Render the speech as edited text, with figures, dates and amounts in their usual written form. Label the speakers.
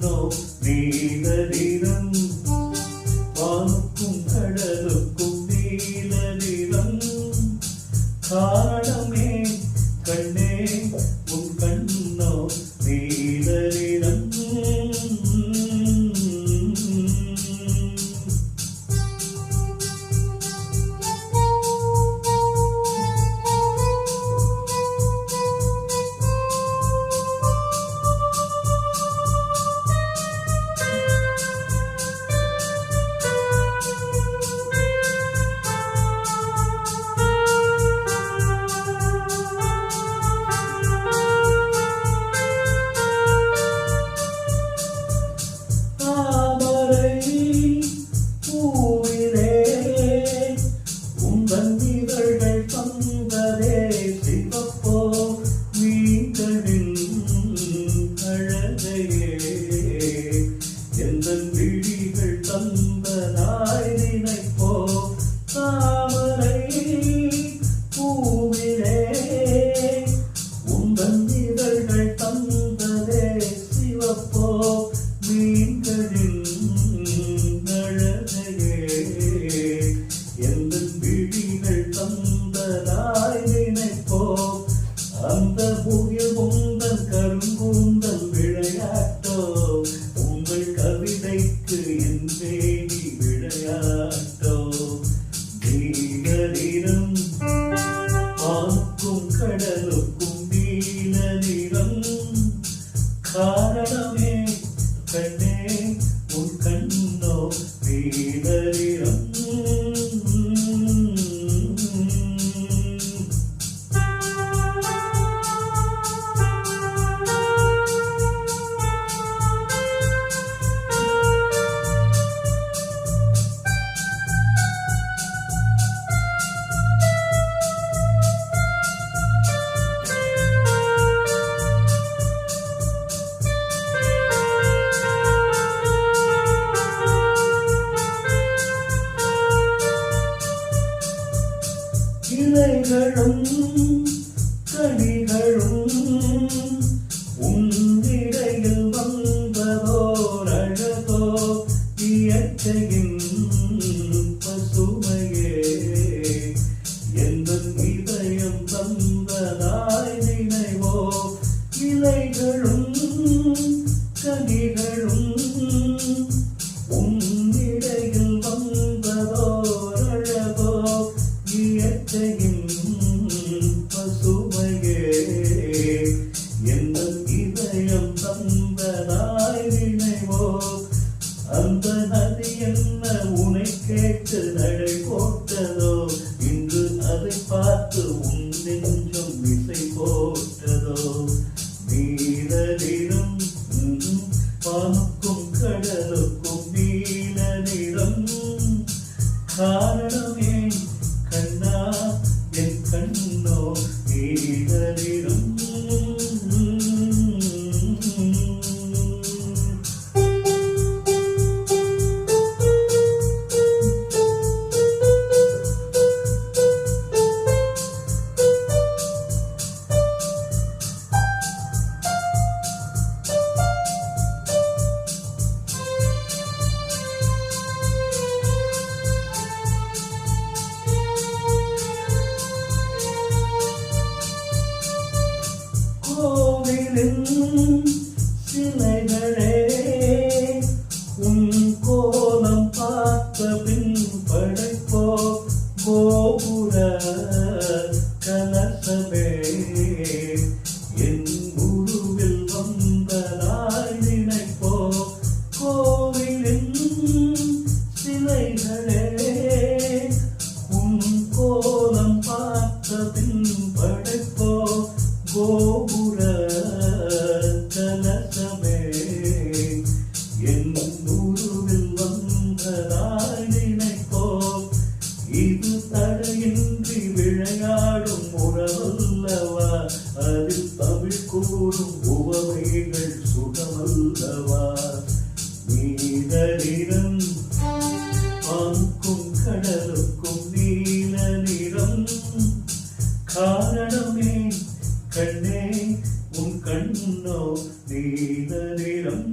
Speaker 1: கண்ணோ நீல நிறம் வானுக்கும் கடலுக்கும் நீல நிறம் காரணமே கண்ணே உன் கண்ணோ நீல நிறம் அந்த புயல் உந்தன் கருங்கூந்தல் விளையாட்டோ உங்கள் கவிதைக்கு என் தேடி விளையாட்டோ நீல நிறம் வானுக்கும் கடலுக்கும் நீல நிறம் காரணமே கண்ணே உன் கண்ணோ நீல நிறம் இலைகளும் கனிகளும் உன்னிடையில் வந்ததோர் அழகோ இயற்கையின் பசுமையே எந்த இதயம் தந்ததாய் நினைவோ இலைகளும் கனிகளும் உன்னிடையில் வந்ததோர் அழகோ இயற்கையின் பசுமையே எந்த இதயம் தந்ததாய் நினைவோ அந்த நதி என்ன உனை கேட்டு நடை போட்டதோ இன்று அதை பார்த்து உன் நெஞ்சம் இசை போட்டதோ நீல நிறம் வானுக்கும் கடலுக்கும் நீல நிறம் காரணமே கண்ணா என் கண்ணோ நீல நிறம் சிலைகளே உன் கோலம் பார்த்த பின் படைப்போ கோபுர கலசமே என் உருவில் வந்ததாய் நினைப்போ கோவிலின் சிலைகளே உன் கோலம் பார்த்த பின் படைப்போ கோபுர கலசமே என் உருவில் வந்ததாய் நினைப்போ இது தடையின்றி விளையாடும் உறவல்லவா அதில் தமிழ் கூறும் உவமைகள் சுகமல்லவா நீல நிறம் வானுக்கும் கடலுக்கும் நீல நிறம் காரணமே கண்ணே உன் கண்ணோ நீல நிறம்